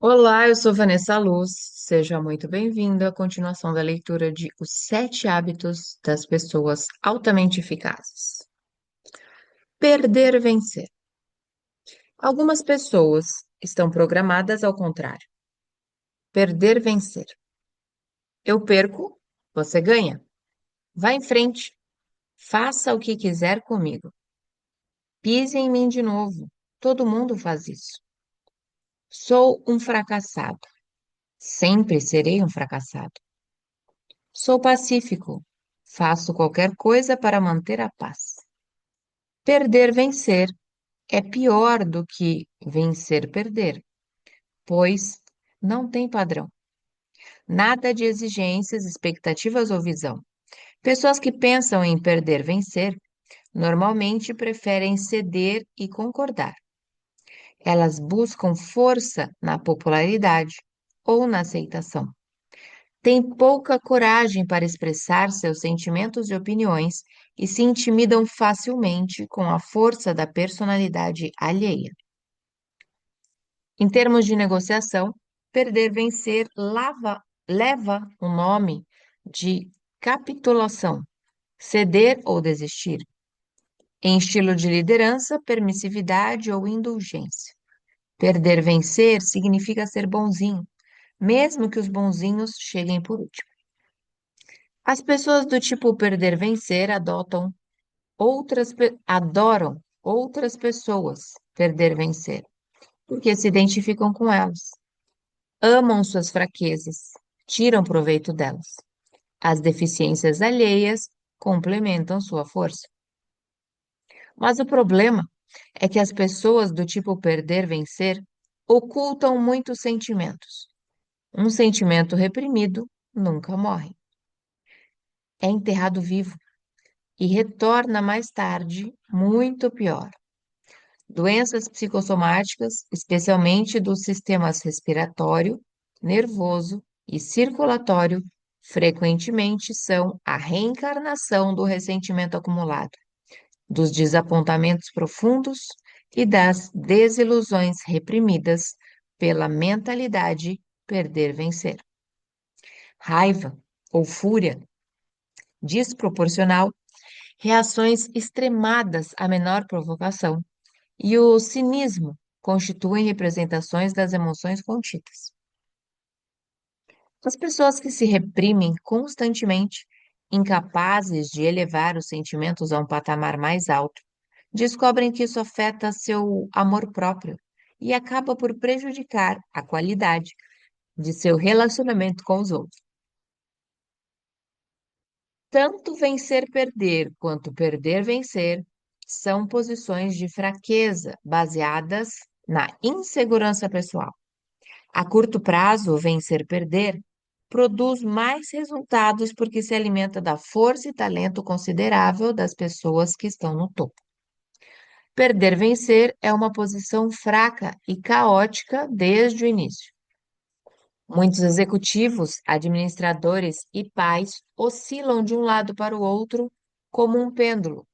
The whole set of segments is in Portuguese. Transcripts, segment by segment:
Olá, eu sou Vanessa Luz. Seja muito bem-vindo à continuação da leitura de Os Sete Hábitos das Pessoas Altamente Eficazes. Perder, vencer. Algumas pessoas estão programadas ao contrário. Perder, vencer. Eu perco, você ganha. Vá em frente, faça o que quiser comigo. Pise em mim de novo. Todo mundo faz isso. Sou um fracassado. Sempre serei um fracassado. Sou pacífico. Faço qualquer coisa para manter a paz. Perder, vencer é pior do que vencer, perder, pois não tem padrão. Nada de exigências, expectativas ou visão. Pessoas que pensam em perder, vencer, normalmente preferem ceder e concordar. Elas buscam força na popularidade ou na aceitação. Têm pouca coragem para expressar seus sentimentos e opiniões e se intimidam facilmente com a força da personalidade alheia. Em termos de negociação, perder, vencer leva o nome de capitulação, ceder ou desistir. Em estilo de liderança, permissividade ou indulgência. Perder, vencer significa ser bonzinho, mesmo que os bonzinhos cheguem por último. As pessoas do tipo perder, vencer adoram outras pessoas perder, vencer, porque se identificam com elas. Amam suas fraquezas, tiram proveito delas. As deficiências alheias complementam sua força. Mas o problema é que as pessoas do tipo perder, vencer ocultam muitos sentimentos. Um sentimento reprimido nunca morre. É enterrado vivo e retorna mais tarde muito pior. Doenças psicossomáticas, especialmente dos sistemas respiratório, nervoso e circulatório, frequentemente são a reencarnação do ressentimento acumulado, dos desapontamentos profundos e das desilusões reprimidas pela mentalidade perder-vencer. Raiva ou fúria desproporcional, reações extremadas à menor provocação e o cinismo constituem representações das emoções contidas. As pessoas que se reprimem constantemente, incapazes de elevar os sentimentos a um patamar mais alto, descobrem que isso afeta seu amor próprio e acaba por prejudicar a qualidade de seu relacionamento com os outros. Tanto vencer-perder quanto perder-vencer são posições de fraqueza baseadas na insegurança pessoal. A curto prazo, vencer-perder produz mais resultados porque se alimenta da força e talento considerável das pessoas que estão no topo. Perder-vencer é uma posição fraca e caótica desde o início. Muitos executivos, administradores e pais oscilam de um lado para o outro como um pêndulo,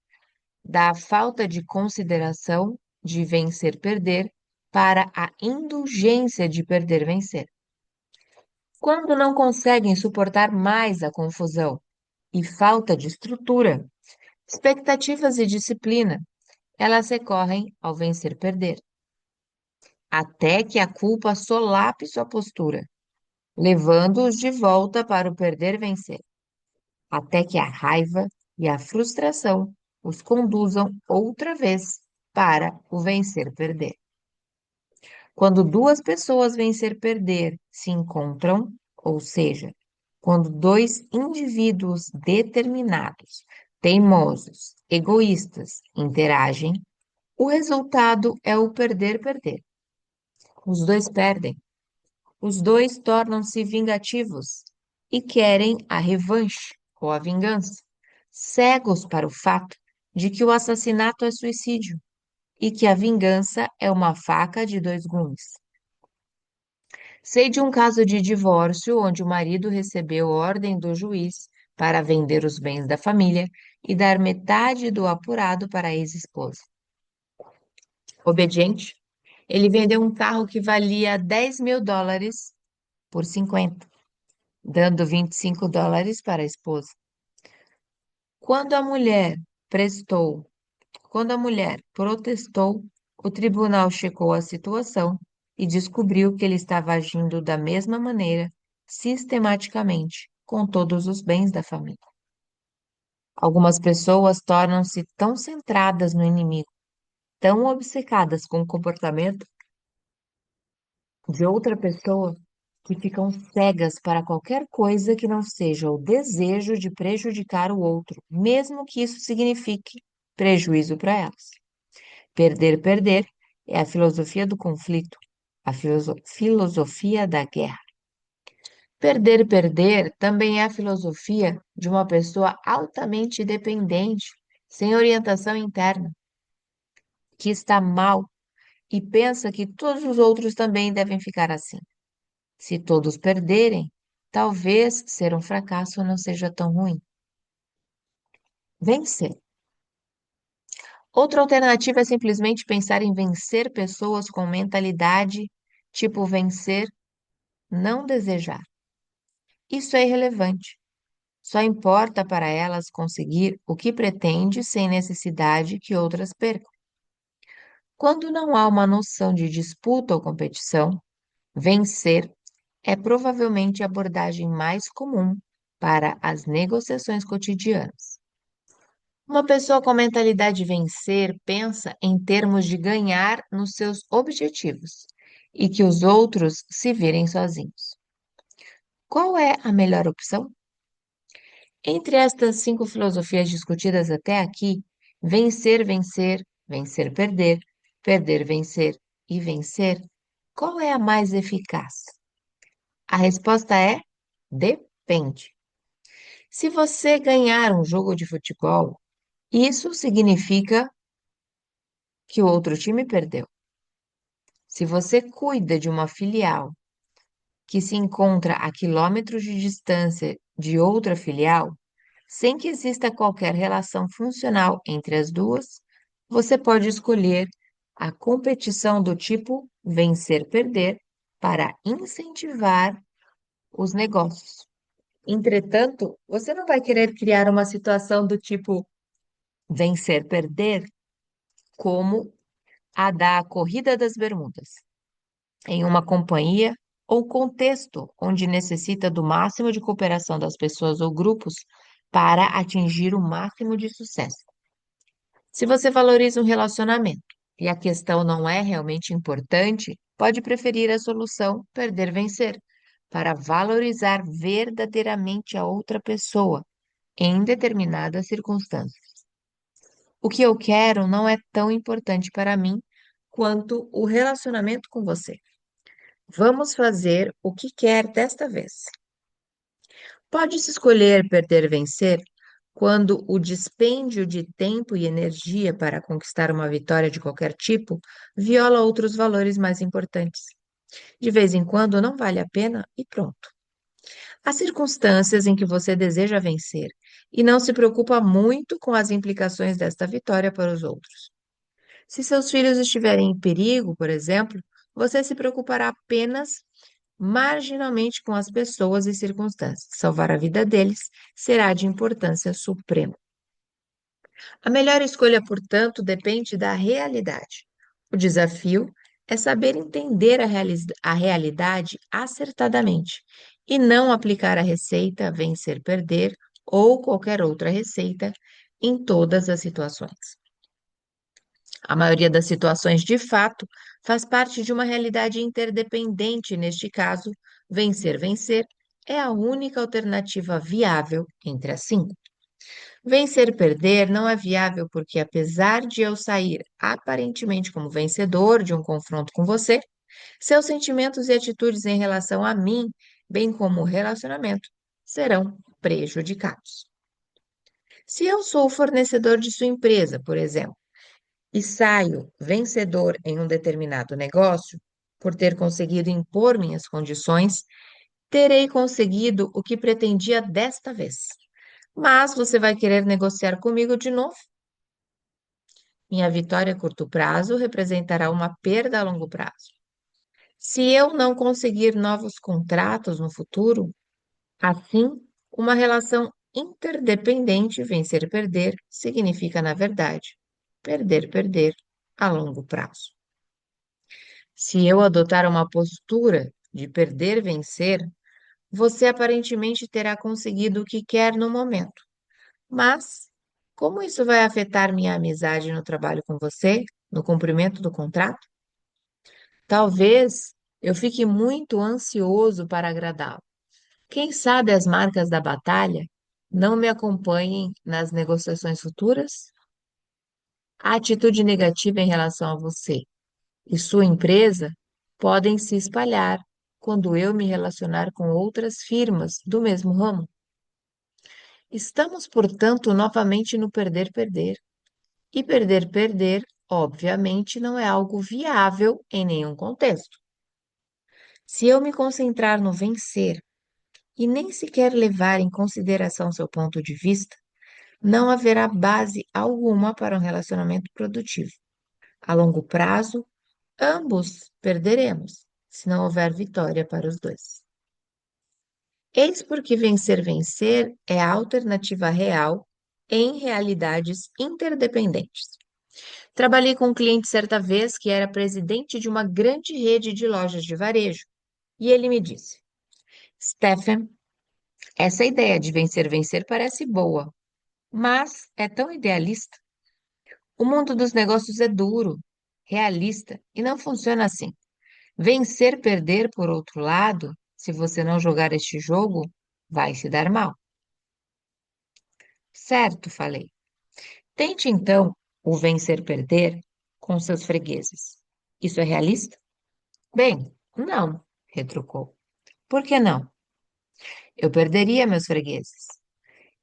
da falta de consideração de vencer-perder para a indulgência de perder-vencer. Quando não conseguem suportar mais a confusão e falta de estrutura, expectativas e disciplina, elas recorrem ao vencer-perder, até que a culpa solape sua postura, levando-os de volta para o perder-vencer, até que a raiva e a frustração os conduzam outra vez para o vencer-perder. Quando duas pessoas vencer-perder se encontram, ou seja, quando dois indivíduos determinados, teimosos, egoístas interagem, o resultado é o perder-perder. Os dois perdem. Os dois tornam-se vingativos e querem a revanche ou a vingança, cegos para o fato de que o assassinato é suicídio e que a vingança é uma faca de dois gumes. Sei de um caso de divórcio onde o marido recebeu ordem do juiz para vender os bens da família e dar metade do apurado para a ex-esposa. Obediente, Ele vendeu um carro que valia US$ 10.000 por 50, dando US$ 25 para a esposa. Quando a mulher prestou, quando a mulher protestou, o tribunal checou a situação e descobriu que ele estava agindo da mesma maneira, sistematicamente, com todos os bens da família. Algumas pessoas tornam-se tão centradas no inimigo, tão obcecadas com o comportamento de outra pessoa, que ficam cegas para qualquer coisa que não seja o desejo de prejudicar o outro, mesmo que isso signifique prejuízo para elas. Perder, perder é a filosofia do conflito, a filosofia da guerra. Perder, perder também é a filosofia de uma pessoa altamente dependente, sem orientação interna, que está mal e pensa que todos os outros também devem ficar assim. Se todos perderem, talvez ser um fracasso não seja tão ruim. Vencer. Outra alternativa é simplesmente pensar em vencer pessoas com mentalidade tipo vencer, não desejar. Isso é irrelevante. Só importa para elas conseguir o que pretende sem necessidade que outras percam. Quando não há uma noção de disputa ou competição, vencer é provavelmente a abordagem mais comum para as negociações cotidianas. Uma pessoa com mentalidade de vencer pensa em termos de ganhar nos seus objetivos e que os outros se virem sozinhos. Qual é a melhor opção? Entre estas 5 filosofias discutidas até aqui, vencer, vencer, vencer, perder, perder, vencer e vencer, qual é a mais eficaz? A resposta é depende. Se você ganhar um jogo de futebol, isso significa que o outro time perdeu. Se você cuida de uma filial que se encontra a quilômetros de distância de outra filial, sem que exista qualquer relação funcional entre as duas, você pode escolher a competição do tipo vencer-perder para incentivar os negócios. Entretanto, você não vai querer criar uma situação do tipo vencer-perder, como a da Corrida das Bermudas, em uma companhia ou contexto onde necessita do máximo de cooperação das pessoas ou grupos para atingir o máximo de sucesso. Se você valoriza um relacionamento e a questão não é realmente importante, pode preferir a solução perder-vencer, para valorizar verdadeiramente a outra pessoa em determinadas circunstâncias. O que eu quero não é tão importante para mim quanto o relacionamento com você. Vamos fazer o que quer desta vez. Pode-se escolher perder-vencer quando o dispêndio de tempo e energia para conquistar uma vitória de qualquer tipo viola outros valores mais importantes. De vez em quando não vale a pena e pronto. Há circunstâncias em que você deseja vencer e não se preocupa muito com as implicações desta vitória para os outros. Se seus filhos estiverem em perigo, por exemplo, você se preocupará apenas marginalmente com as pessoas e circunstâncias. Salvar a vida deles será de importância suprema. A melhor escolha, portanto, depende da realidade. O desafio é saber entender a realidade acertadamente e não aplicar a receita vencer-perder ou qualquer outra receita em todas as situações. A maioria das situações, de fato, faz parte de uma realidade interdependente. Neste caso, vencer-vencer é a única alternativa viável entre as 5. Vencer-perder não é viável porque, apesar de eu sair aparentemente como vencedor de um confronto com você, seus sentimentos e atitudes em relação a mim, bem como o relacionamento, serão prejudicados. Se eu sou o fornecedor de sua empresa, por exemplo, e saio vencedor em um determinado negócio, por ter conseguido impor minhas condições, terei conseguido o que pretendia desta vez. Mas você vai querer negociar comigo de novo? Minha vitória a curto prazo representará uma perda a longo prazo. Se eu não conseguir novos contratos no futuro, assim, uma relação interdependente vencer-perder significa, na verdade, perder-perder a longo prazo. Se eu adotar uma postura de perder-vencer, você aparentemente terá conseguido o que quer no momento. Mas como isso vai afetar minha amizade no trabalho com você, no cumprimento do contrato? Talvez eu fique muito ansioso para agradá-lo. Quem sabe as marcas da batalha não me acompanhem nas negociações futuras? A atitude negativa em relação a você e sua empresa podem se espalhar quando eu me relacionar com outras firmas do mesmo ramo. Estamos, portanto, novamente no perder-perder. E perder-perder, obviamente, não é algo viável em nenhum contexto. Se eu me concentrar no vencer e nem sequer levar em consideração seu ponto de vista, não haverá base alguma para um relacionamento produtivo. A longo prazo, ambos perderemos, se não houver vitória para os dois. Eis porque vencer-vencer é a alternativa real em realidades interdependentes. Trabalhei com um cliente certa vez que era presidente de uma grande rede de lojas de varejo, e ele me disse: Stephen, essa ideia de vencer-vencer parece boa, mas é tão idealista. O mundo dos negócios é duro, realista e não funciona assim. Vencer-perder, por outro lado, se você não jogar este jogo, vai se dar mal. Certo, falei. Tente então o vencer-perder com seus fregueses. Isso é realista? Bem, não, retrucou. Por que não? Eu perderia meus fregueses.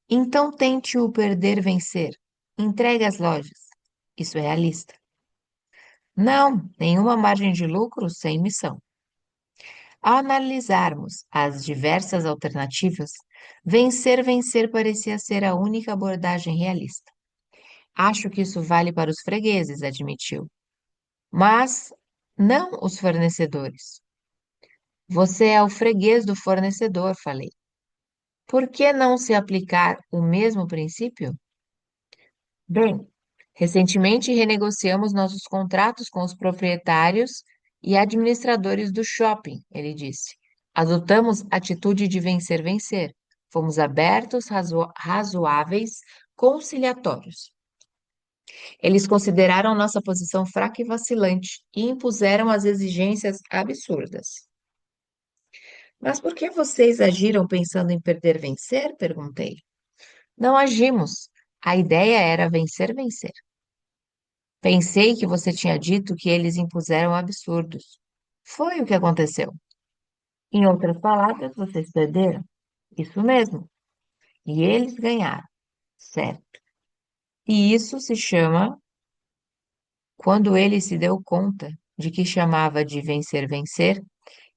Então tente o perder-vencer. Entregue as lojas. Isso é realista. Não, nenhuma margem de lucro sem missão. Ao analisarmos as diversas alternativas, vencer-vencer parecia ser a única abordagem realista. Acho que isso vale para os fregueses, admitiu, mas não os fornecedores. Você é o freguês do fornecedor, falei. Por que não se aplicar o mesmo princípio? Bem, recentemente renegociamos nossos contratos com os proprietários e administradores do shopping, ele disse. Adotamos atitude de vencer-vencer. Fomos abertos, razoáveis, conciliatórios. Eles consideraram nossa posição fraca e vacilante e impuseram as exigências absurdas. Mas por que vocês agiram pensando em perder-vencer? Perguntei. Não agimos. A ideia era vencer-vencer. Pensei que você tinha dito que eles impuseram absurdos. Foi o que aconteceu. Em outras palavras, vocês perderam. Isso mesmo. E eles ganharam. Certo. E isso se chama quando ele se deu conta de que chamava de vencer-vencer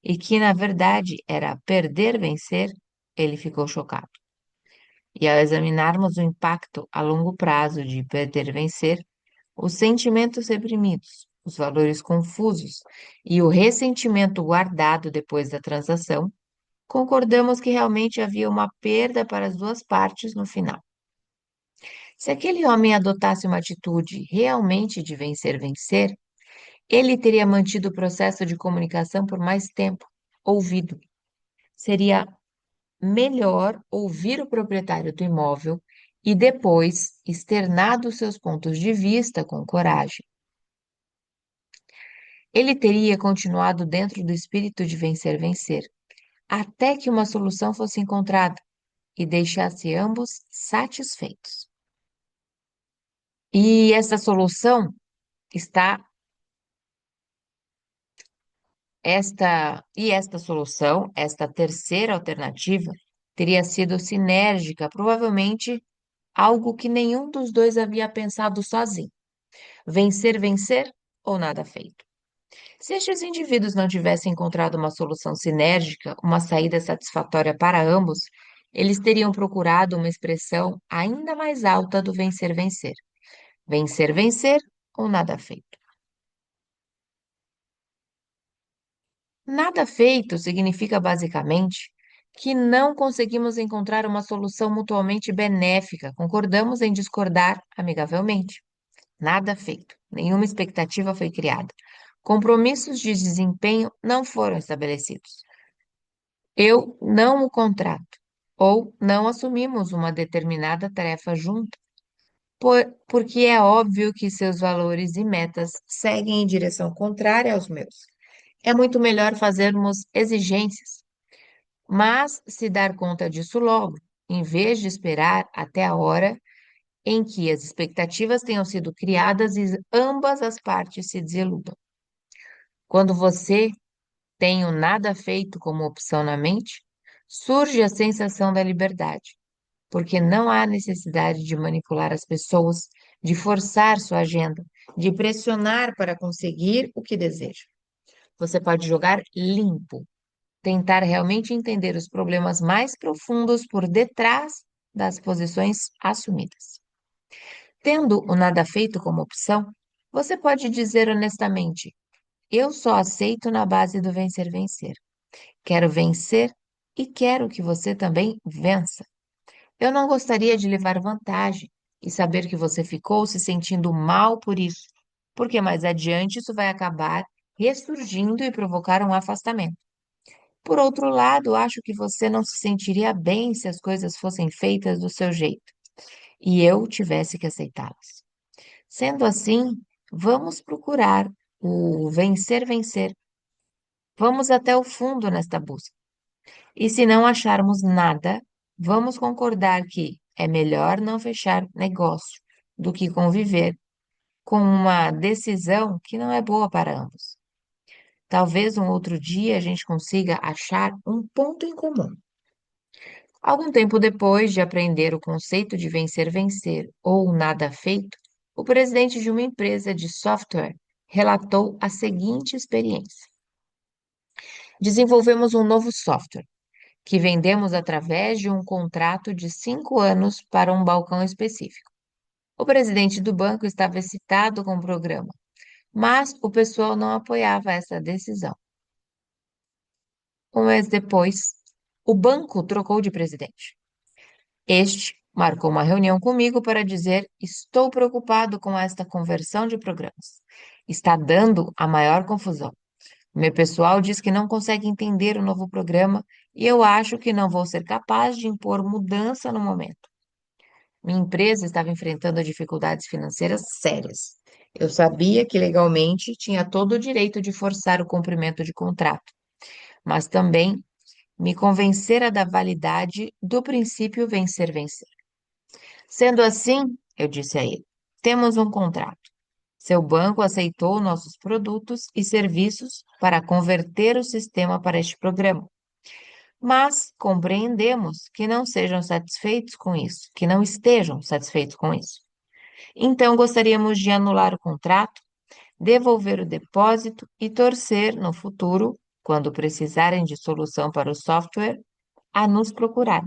e que, na verdade, era perder-vencer, ele ficou chocado. E ao examinarmos o impacto a longo prazo de perder-vencer, os sentimentos reprimidos, os valores confusos e o ressentimento guardado depois da transação, concordamos que realmente havia uma perda para as duas partes no final. Se aquele homem adotasse uma atitude realmente de vencer-vencer, ele teria mantido o processo de comunicação por mais tempo, ouvido. Seria melhor ouvir o proprietário do imóvel e depois externado seus pontos de vista com coragem. Ele teria continuado dentro do espírito de vencer-vencer, até que uma solução fosse encontrada e deixasse ambos satisfeitos. E essa solução está esta solução, esta terceira alternativa, teria sido sinérgica, provavelmente algo que nenhum dos dois havia pensado sozinho. Vencer, vencer ou nada feito. Se estes indivíduos não tivessem encontrado uma solução sinérgica, uma saída satisfatória para ambos, eles teriam procurado uma expressão ainda mais alta do vencer-vencer. Vencer, vencer ou nada feito? Nada feito significa basicamente que não conseguimos encontrar uma solução mutuamente benéfica, concordamos em discordar amigavelmente. Nada feito, nenhuma expectativa foi criada. Compromissos de desempenho não foram estabelecidos. Eu não o contrato, ou não assumimos uma determinada tarefa junta, porque é óbvio que seus valores e metas seguem em direção contrária aos meus. É muito melhor fazermos exigências, mas se dar conta disso logo, em vez de esperar até a hora em que as expectativas tenham sido criadas e ambas as partes se desiludam. Quando você tem o nada feito como opção na mente, surge a sensação da liberdade, porque não há necessidade de manipular as pessoas, de forçar sua agenda, de pressionar para conseguir o que deseja. Você pode jogar limpo, tentar realmente entender os problemas mais profundos por detrás das posições assumidas. Tendo o nada feito como opção, você pode dizer honestamente: eu só aceito na base do vencer-vencer. Quero vencer e quero que você também vença. Eu não gostaria de levar vantagem e saber que você ficou se sentindo mal por isso, porque mais adiante isso vai acabar ressurgindo e provocar um afastamento. Por outro lado, acho que você não se sentiria bem se as coisas fossem feitas do seu jeito e eu tivesse que aceitá-las. Sendo assim, vamos procurar o vencer-vencer. Vamos até o fundo nesta busca. E se não acharmos nada, vamos concordar que é melhor não fechar negócio do que conviver com uma decisão que não é boa para ambos. Talvez um outro dia a gente consiga achar um ponto em comum. Algum tempo depois de aprender o conceito de vencer-vencer ou nada feito, o presidente de uma empresa de software relatou a seguinte experiência: desenvolvemos um novo software que vendemos através de um contrato de 5 anos para um balcão específico. O presidente do banco estava excitado com o programa, mas o pessoal não apoiava essa decisão. Um mês depois, o banco trocou de presidente. Este marcou uma reunião comigo para dizer: estou preocupado com esta conversão de programas. Está dando a maior confusão. Meu pessoal diz que não consegue entender o novo programa e eu acho que não vou ser capaz de impor mudança no momento. Minha empresa estava enfrentando dificuldades financeiras sérias. Eu sabia que legalmente tinha todo o direito de forçar o cumprimento de contrato, mas também me convencera da validade do princípio vencer-vencer. Sendo assim, eu disse a ele, temos um contrato. Seu banco aceitou nossos produtos e serviços para converter o sistema para este programa. Mas compreendemos que não sejam satisfeitos com isso, que não estejam satisfeitos com isso. Então gostaríamos de anular o contrato, devolver o depósito e torcer no futuro, quando precisarem de solução para o software, a nos procurar.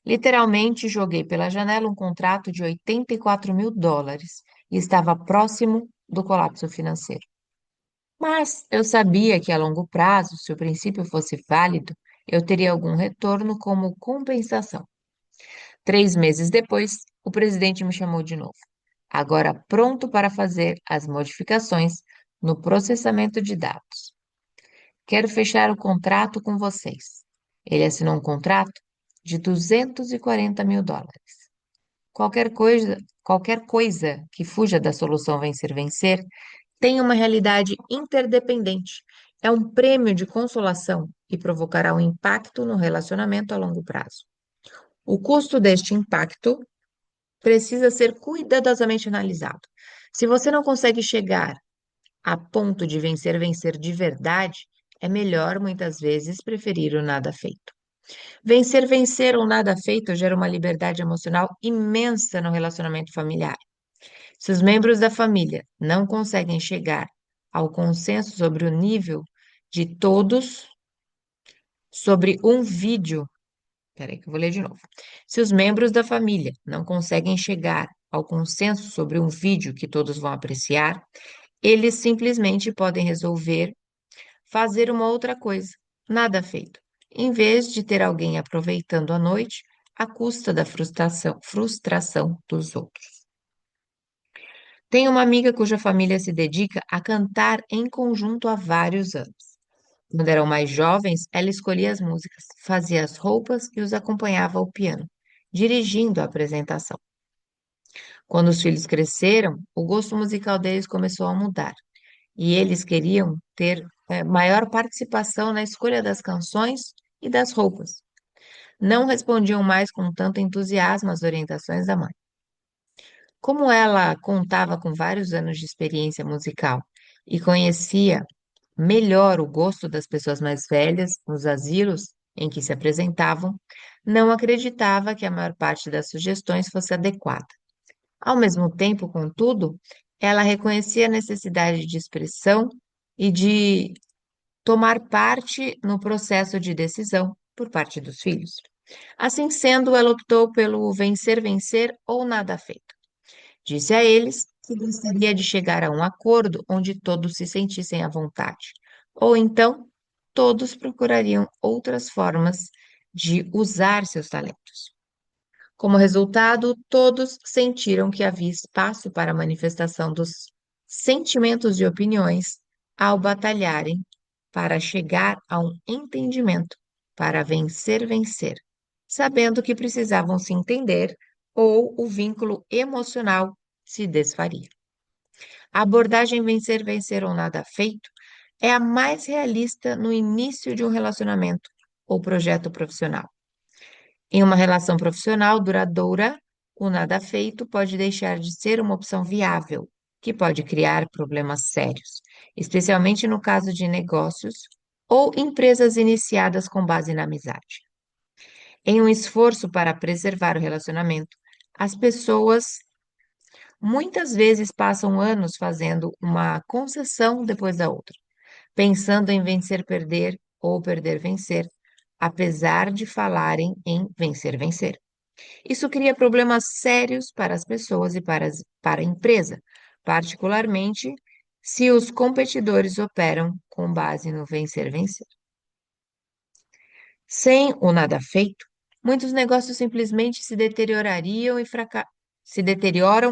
Literalmente joguei pela janela um contrato de US$ 84.000 e estava próximo do colapso financeiro. Mas eu sabia que a longo prazo, se o princípio fosse válido, eu teria algum retorno como compensação. 3 meses depois, o presidente me chamou de novo, agora pronto para fazer as modificações no processamento de dados. Quero fechar o contrato com vocês. Ele assinou um contrato de US$ 240.000. Qualquer coisa que fuja da solução vencer-vencer tem uma realidade interdependente. É um prêmio de consolação e provocará um impacto no relacionamento a longo prazo. O custo deste impacto precisa ser cuidadosamente analisado. Se você não consegue chegar a ponto de vencer-vencer de verdade, é melhor muitas vezes preferir o nada feito. Vencer-vencer ou nada feito gera uma liberdade emocional imensa no relacionamento familiar. Se os membros da família não conseguem chegar ao consenso sobre o nível de todos sobre um vídeo, peraí que eu vou ler de novo. Se os membros da família não conseguem chegar ao consenso sobre um vídeo que todos vão apreciar, eles simplesmente podem resolver fazer uma outra coisa, nada feito, em vez de ter alguém aproveitando a noite à custa da frustração dos outros. Tenho uma amiga cuja família se dedica a cantar em conjunto há vários anos. Quando eram mais jovens, ela escolhia as músicas, fazia as roupas e os acompanhava ao piano, dirigindo a apresentação. Quando os filhos cresceram, o gosto musical deles começou a mudar e eles queriam ter maior participação na escolha das canções e das roupas. Não respondiam mais com tanto entusiasmo às orientações da mãe. Como ela contava com vários anos de experiência musical e conhecia melhor o gosto das pessoas mais velhas nos asilos em que se apresentavam, não acreditava que a maior parte das sugestões fosse adequada. Ao mesmo tempo, contudo, ela reconhecia a necessidade de expressão e de tomar parte no processo de decisão por parte dos filhos. Assim sendo, ela optou pelo vencer, vencer ou nada feito. Disse a eles que gostaria de chegar a um acordo onde todos se sentissem à vontade, ou então todos procurariam outras formas de usar seus talentos. Como resultado, todos sentiram que havia espaço para a manifestação dos sentimentos e opiniões ao batalharem para chegar a um entendimento, para vencer, vencer, sabendo que precisavam se entender ou o vínculo emocional se desfaria. A abordagem vencer, vencer ou nada feito é a mais realista no início de um relacionamento ou projeto profissional. Em uma relação profissional duradoura, o nada feito pode deixar de ser uma opção viável, que pode criar problemas sérios, especialmente no caso de negócios ou empresas iniciadas com base na amizade. Em um esforço para preservar o relacionamento, as pessoas muitas vezes passam anos fazendo uma concessão depois da outra, pensando em vencer, perder ou perder, vencer, apesar de falarem em vencer, vencer. Isso cria problemas sérios para as pessoas e para a empresa, particularmente se os competidores operam com base no vencer, vencer. Sem o nada feito, muitos negócios simplesmente se deterioram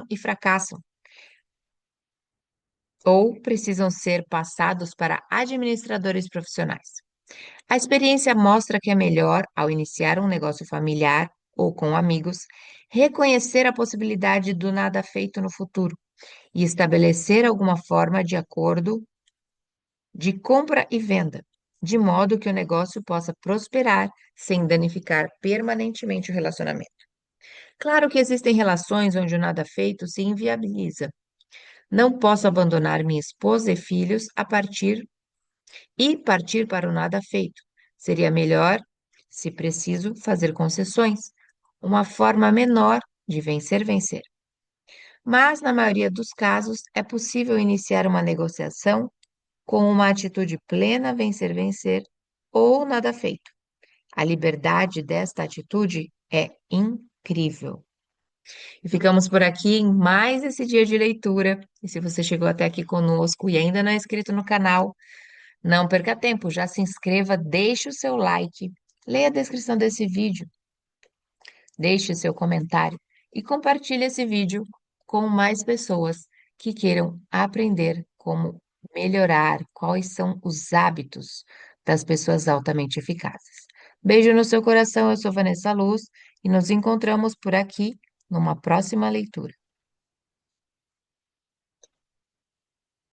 e fracassam, ou precisam ser passados para administradores profissionais. A experiência mostra que é melhor, ao iniciar um negócio familiar ou com amigos, reconhecer a possibilidade do nada feito no futuro e estabelecer alguma forma de acordo de compra e venda, de modo que o negócio possa prosperar sem danificar permanentemente o relacionamento. Claro que existem relações onde o nada feito se inviabiliza. Não posso abandonar minha esposa e filhos partir para o nada feito. Seria melhor, se preciso, fazer concessões, uma forma menor de vencer, vencer. Mas, na maioria dos casos, é possível iniciar uma negociação com uma atitude plena, vencer, vencer, ou nada feito. A liberdade desta atitude é incrível. E ficamos por aqui em mais esse dia de leitura. E se você chegou até aqui conosco e ainda não é inscrito no canal, não perca tempo, já se inscreva, deixe o seu like, leia a descrição desse vídeo, deixe o seu comentário e compartilhe esse vídeo com mais pessoas que queiram aprender como melhorar, quais são os hábitos das pessoas altamente eficazes. Beijo no seu coração, eu sou Vanessa Luz e nos encontramos por aqui numa próxima leitura.